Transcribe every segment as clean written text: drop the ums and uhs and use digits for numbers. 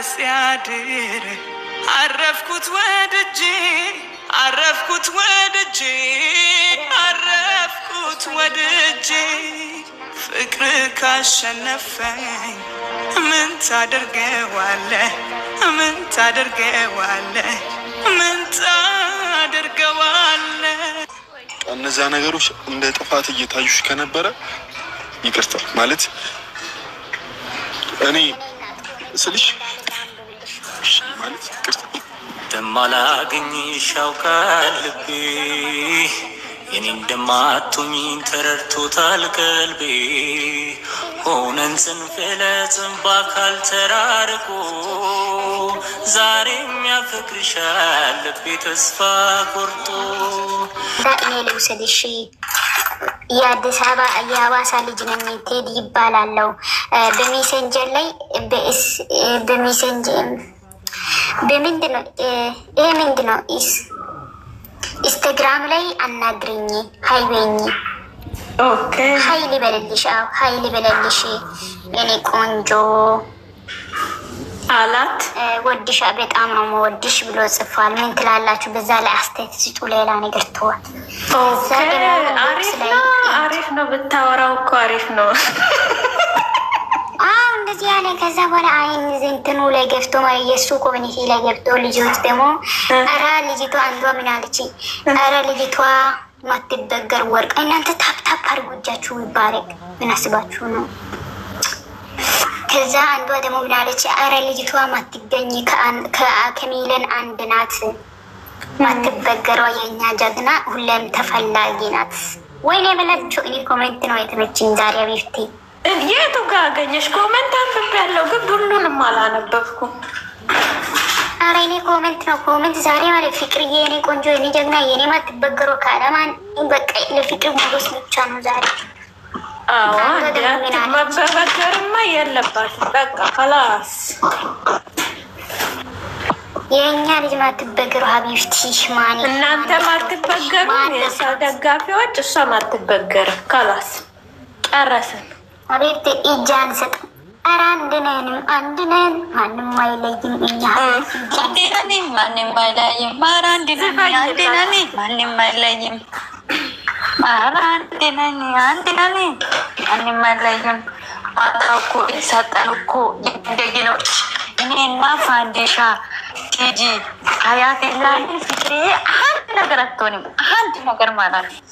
ሲያድር አረፍኩት ወድጄ ፍቅር ካሸነፈኝ ምን ታደርገዋለህ እነዛ ነገሮች እንደ ጥፋት እየታዩሽ ከነበረ ይቅርታ ማለት እኔ ስልሽ ማለት ይቅርታ እንደማላገኝሽ ያውቃል ልቤ የኔ እንደማትሆኝ ተረድቶታል ቀልቤ ሆነን ጽንፍ ለጽንፍ በአካል ተራርቆ ዛሬም ያፈቅርሻል ልቤ ተስፋ ቆርጦ እኔ ልውሰድሽ የአዲስ አበባ የሐዋሳ ልጅ ነኝ ቴዲ ይባላለው በሜሴንጀር ላይ በሜሴንጀር በምንድነው ይሄ ምንድነው ኢንስታግራም ላይ አናግሪኝ ሀይቤኝ ኦኬ ሀይል በለልሽ የኔ ቆንጆ አላት ወድሻ በጣም ነው መወድሽ ብሎ ጽፏል። ምን ትላላችሁ? በዛ ላይ አስተያየት ስጡ። ሌላ ነገር ተዋት። አሪፍ ነው ብታወራው እኮ አሪፍ ነው። እንደዚህ ያለ ከዛ በኋላ አይን እንትኑ ላይ ገብቶ የእሱ ኮሚኒቲ ላይ ገብቶ ልጆች ደግሞ ኧረ ልጅቷ አንዷ ምን አለች? ኧረ ልጅቷ ማትበገር ወርቅ እናንተ ታፕታፕ አድርጉ እጃችሁ ይባረክ። ምን አስባችሁ ነው? ከዛ አንዷ ደግሞ ምን አለች? ኧረ ልጅቷ ማትገኝ ከሚለን አንድ ናት ማትበገረው የእኛ ጀግና ሁሌም ተፈላጊ ናት። ወይኔ በላችሁ። እኔ ኮሜንት ነው የተመችኝ ዛሬ ቢፍቲ የቱ ጋር አገኘሽ? ኮሜንት አንብቤያለሁ ግን ሁሉንም አላነበብኩም። ኧረ እኔ ኮሜንት ነው ኮሜንት ዛሬ ማለት ፍቅርዬ የኔ ቆንጆ የኔ ጀግና የኔ ማትበገረው ካለማን በቃ ለፍቅር ሞገስ ብቻ ነው ዛሬ። አዎ መበገርማ የለባትም በቃ ከላስ የእኛ ልጅ ማትበገረው ሀቢብቲ ማን እናንተ ማትበገሩ የእሷ ደጋፊዎች እሷ ማትበገርም ከላስ ጨረስን። አቤት እጃን ሰጥ ኧረ አንድ ነን ማንም አይለይም። እኛ ማንም አይለይም። ማራ አንድ ነን ማንም አይለይም። ማራ አንድ ነን ማንም አይለይም። ማታው እኮ የሰጠን እኮ እንደግኖች እኔና ፋንዲሻ ቲጂ ሀያት ላይ ፍቅሬ አንድ ነገር አትሆንም። አንድ ነገር ማለት ነው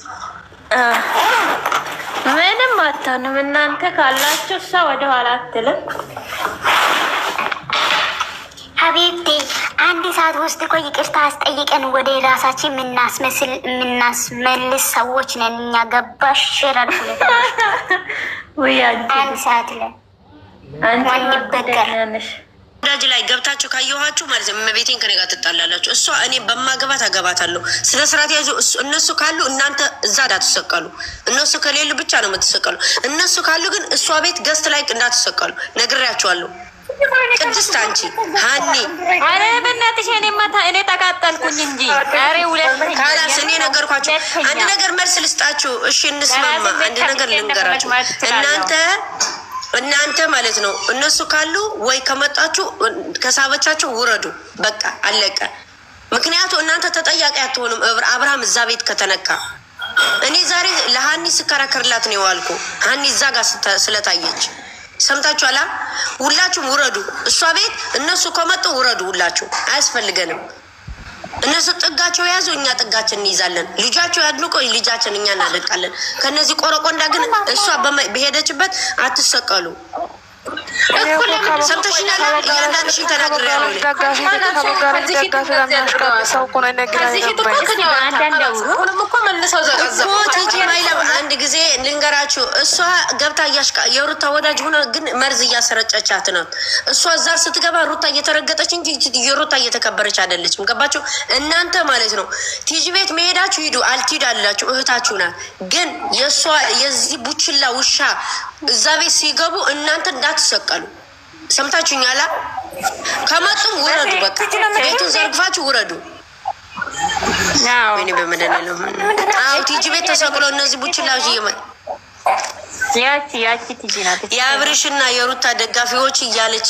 ምንም አታንም። እናንተ ካላችሁ እሷ ወደ ኋላ አትልም። ሀቢብቲ አንድ ሰዓት ውስጥ እኮ ይቅርታ አስጠይቀን ወደ ራሳችን የምናስመልስ ሰዎች ነን እኛ። ገባሽ? ሸራል አንድ ሰዓት ላይ አንቺ ወዳጅ ላይ ገብታችሁ ካየኋችሁ ማለት ነው እመቤቴን ከኔ ጋር ትጣላላችሁ። እሷ እኔ በማገባት አገባታለሁ። ስለ ስርዓት ያዙ። እነሱ ካሉ እናንተ እዛ እንዳትሰቀሉ፣ እነሱ ከሌሉ ብቻ ነው የምትሰቀሉ። እነሱ ካሉ ግን እሷ ቤት ገስት ላይ እንዳትሰቀሉ ነግሬያችኋለሁ። ቅድስት አንቺ ሀኒ አረ በእናትሽ እኔ ተቃጠልኩኝ እንጂ አሬ ሁለት ካላስ እኔ ነገርኳችሁ። አንድ ነገር መልስ ልስጣችሁ። እሺ እንስማማ። አንድ ነገር ልንገራችሁ። እናንተ ማለት ነው እነሱ ካሉ ወይ ከመጣችሁ ከሳበቻችሁ ውረዱ። በቃ አለቀ። ምክንያቱ እናንተ ተጠያቂ አትሆኑም። አብርሃም እዛ ቤት ከተነካ እኔ ዛሬ ለሀኒ ስከራከርላት ነው የዋልኩ። ሀኒ እዛ ጋር ስለታየች ሰምታችኋላ። ሁላችሁም ውረዱ። እሷ ቤት እነሱ ከመጡ ውረዱ። ሁላችሁ አያስፈልገንም። እነሱ ጥጋቸው ያዙ፣ እኛ ጥጋችን እንይዛለን። ልጃቸው ያድንቆ ልጃችን እኛ እናደቃለን። ከነዚህ ቆረቆንዳ ግን እሷ በሄደችበት አትሰቀሉ። ሰምተሽኛል? እያንዳንድሽን ተናግሬያለሁ። አንድ ጊዜ ልንገራችሁ። እሷ ገብታ የሩታ ወዳጅ ሆነ ግን መርዝ እያሰረጨቻት ነው። እሷ እዛ ስትገባ ሩታ እየተረገጠች እንጂ የሩታ እየተከበረች አይደለችም። ገባችሁ? እናንተ ማለት ነው ቲጂ ቤት መሄዳችሁ ሂዱ፣ አልትሄዱ አላችሁ። እህታችሁ ናት። ግን የእሷ የዚህ ቡችላ ውሻ እዛ ቤት ሲገቡ እናንተ እንዳትሰቀሉ። ሰምታችሁኛላ? ከመጡም ውረዱ። በቃ ቤቱን ዘርግፋችሁ ውረዱ። ወይኔ በመደለ ነው። አዎ ቲጂ ቤት ተሰቅሎ እነዚህ ቡችላዎች ያቺ ትጂ ናት። የአብርሽና የሩታ ደጋፊዎች እያለች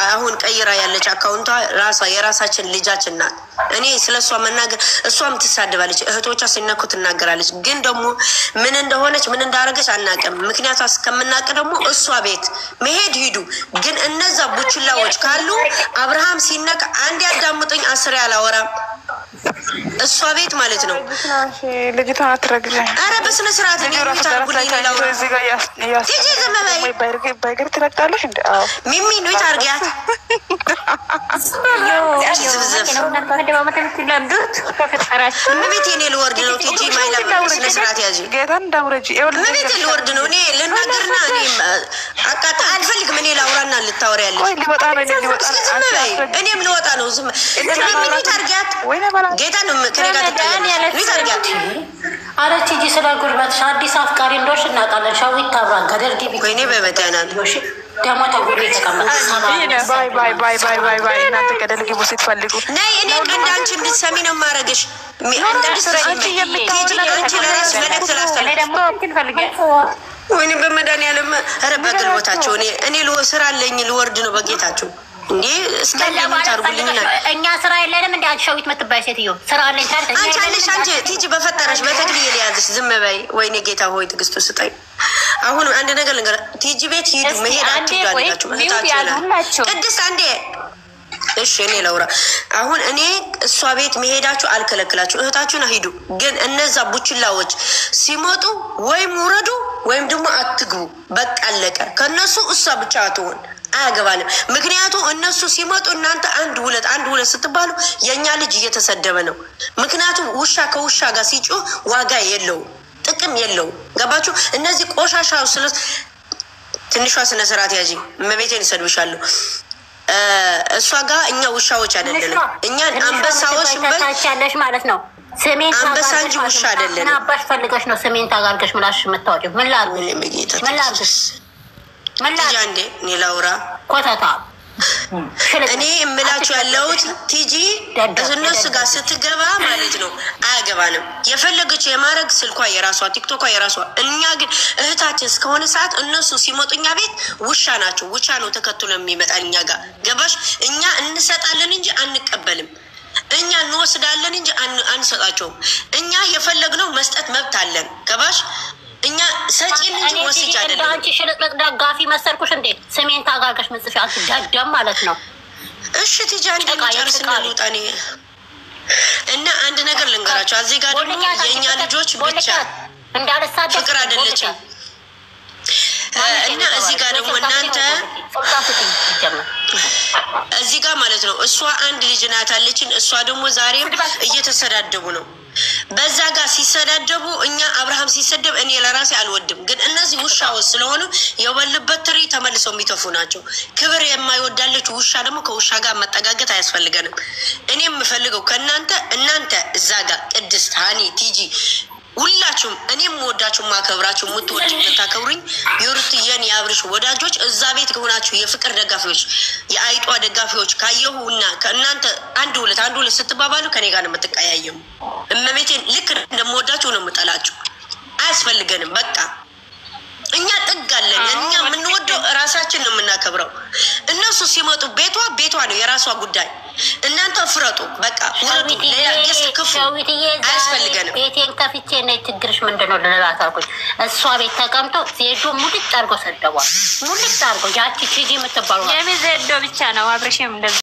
አሁን ቀይራ ያለች አካውንቷ ራሷ የራሳችን ልጃችን ናት። እኔ ስለሷ መናገር እሷም ትሳደባለች፣ እህቶቿ ሲነኩ ትናገራለች። ግን ደግሞ ምን እንደሆነች ምን እንዳረገች አናውቅም። ምክንያቷ እስከምናውቅ ደግሞ እሷ ቤት መሄድ ሂዱ። ግን እነዛ ቡችላዎች ካሉ አብርሃም ሲነካ አንድ ያዳምጡኝ፣ 10 ያላወራም እሷ ቤት ማለት ነው። ልጅቷን አትረግዥ። አረ በስነ ስርዓት ነው ታርጉልኝ። ላውራ ቲጂ ዘመባይ ባይገር ትረግጣለሽ እንዴ? አዎ ሚሚ ነው ታርጊያት። እኔ ልወርድ ነው። ቲጂ ማይላ በስነ ስርዓት ያዢ። ጌታን እንዳውረጂ እኔ ልወርድ ነው። እኔ ልናገርና እኔ አቃጣ አልፈልግም። እኔ ላውራና ልታወሪያለሽ። ወይ ሊወጣ ነው ሊወጣ እኔም ልወጣ ነው። ዝም ሚሚ ታርጊያት ጌታ ነው ከኔጋ ታርጊያት። አረ ቲጂ ስለ ጉልበትሽ አዲስ አፍቃሪ እንደሆንሽ እናውቃለን። ሻዊት ታብራ ገደል ግቢ። ወይኔ በበታናል ደግሞ ተጉሪ ተቀመጥ። ባይ እናንተ ገደል ግቡ ስትፈልጉ። ነይ እኔ እንዳንቺ እንድትሰሚ ነው ማረግሽ። አንቺ ለራስ መልእክት ላስተላልፍ። ወይኔ በመድኃኒዓለም ኧረ በግልቦታቸው እኔ ስራ አለኝ ልወርድ ነው በጌታቸው እንዴ እስከለማታርጉልኝና እኛ ስራ የለንም። እንዴ አንቺ ሻዊት መትባይ ሴትዮ ስራ አለኝ ታርተ አንቺ ቲጂ በፈጠረሽ በተግልዬ ሊያዝሽ ዝም በይ። ወይኔ ጌታ ሆይ ትግስቱ ስጠኝ። አሁን አንድ ነገር ልንገር፣ ቲጂ ቤት ሂዱ። መሄድ አትዳላችሁ እህታችሁ ቅድስት አንዴ እሺ እኔ ለውራ አሁን እኔ እሷ ቤት መሄዳችሁ አልከለክላችሁ፣ እህታችሁን ሂዱ። ግን እነዛ ቡችላዎች ሲመጡ ወይም ውረዱ ወይም ደግሞ አትግቡ። በቃ አለቀ። ከነሱ እሷ ብቻ አትሆን አያገባንም። ምክንያቱም እነሱ ሲመጡ እናንተ አንድ ሁለት ስትባሉ የኛ ልጅ እየተሰደበ ነው። ምክንያቱም ውሻ ከውሻ ጋር ሲጮህ ዋጋ የለውም፣ ጥቅም የለውም። ገባችሁ? እነዚህ ቆሻሻው ስለ ትንሿ ስነ ስርዓት ያጂ እመቤቴን ይሰድብሻለሁ። እሷ ጋር እኛ ውሻዎች አይደለንም። እኛን አንበሳዎች በታቻለሽ ማለት ነው። ሰሜን አንበሳ እንጂ ውሻ አይደለንም። አባሽ ፈልገሽ ነው ሰሜን ታጋርገሽ ምላሽ የምታወጪው። ምን ላድርግሽ? እንዴ እኔ ላውራ ኮተታ እኔ እምላችሁ ያለሁት ቲጂ እነሱ ጋር ስትገባ ማለት ነው አያገባንም። የፈለገች የማድረግ ስልኳ የራሷ ቲክቶኳ የራሷ። እኛ ግን እህታችን እስከሆነ ሰዓት እነሱ ሲመጡ እኛ ቤት ውሻ ናቸው። ውሻ ነው ተከትሎ የሚመጣ እኛ ጋር ገባሽ? እኛ እንሰጣለን እንጂ አንቀበልም። እኛ እንወስዳለን እንጂ አንሰጣቸውም። እኛ የፈለግነው መስጠት መብት አለን። ገባሽ? እኛ ሰጪን እንጂ ወስጅ አይደለም። አንቺ ሽልጥልጥ ደጋፊ መሰልኩሽ እንዴ? ሰሜን ታጋርገሽ ምጽፍ አንቺ ደደም ማለት ነው። እሺ ቲጂ አንዴ ጨርስ ልውጣኔ እና አንድ ነገር ልንገራቸው። እዚህ ጋር ደግሞ የእኛ ልጆች ብቻ እንዳልሳደብ ፍቅር አይደለችም። እና እዚህ ጋር ደግሞ እናንተ እዚህ ጋር ማለት ነው እሷ አንድ ልጅ ናት አለችን። እሷ ደግሞ ዛሬም እየተሰዳደቡ ነው። በዛ ጋር ሲሰዳደቡ እኛ አብርሃም ሲሰደብ እኔ ለራሴ አልወድም። ግን እነዚህ ውሻዎች ስለሆኑ የበልበት ትሪ ተመልሰው የሚተፉ ናቸው። ክብር የማይወዳለች ውሻ ደግሞ ከውሻ ጋር መጠጋገት አያስፈልገንም። እኔ የምፈልገው እናንተ እዛ ጋር ቅድስት፣ ሀኒ፣ ቲጂ ሁላችሁም እኔም ወዳችሁ ማከብራችሁ የምትወዱ የምታከብሩኝ የሩትዬን የአብርሽ ወዳጆች እዛ ቤት ከሆናችሁ የፍቅር ደጋፊዎች የአይጧ ደጋፊዎች ካየሁና ከእናንተ አንድ ሁለት ስትባባሉ ከኔ ጋር ነው የምትቀያየሙ። እመቤቴን ልክ እንደምወዳችሁ ነው የምጠላችሁ። አያስፈልገንም። በቃ እኛ ጥጋለን። እኛ የምንወደው ራሳችን ነው የምናከብረው። እነሱ ሲመጡ ቤቷ ነው የራሷ ጉዳይ። እናንተ ፍረጡ። በቃ ውረዱ። ሌላ ገስት ክፉ አያስፈልገንም። ቤቴን ከፍቼ ነው ችግርሽ ምንድነው ልላት አልኩኝ። እሷ ቤት ተቀምጦ ዜዶ ሙልጭ አድርጎ ሰደቧል። ሙልጭ አድርጎ ያቺ ቲጂ የምትባለው የሚዘዶ ብቻ ነው አብረሽም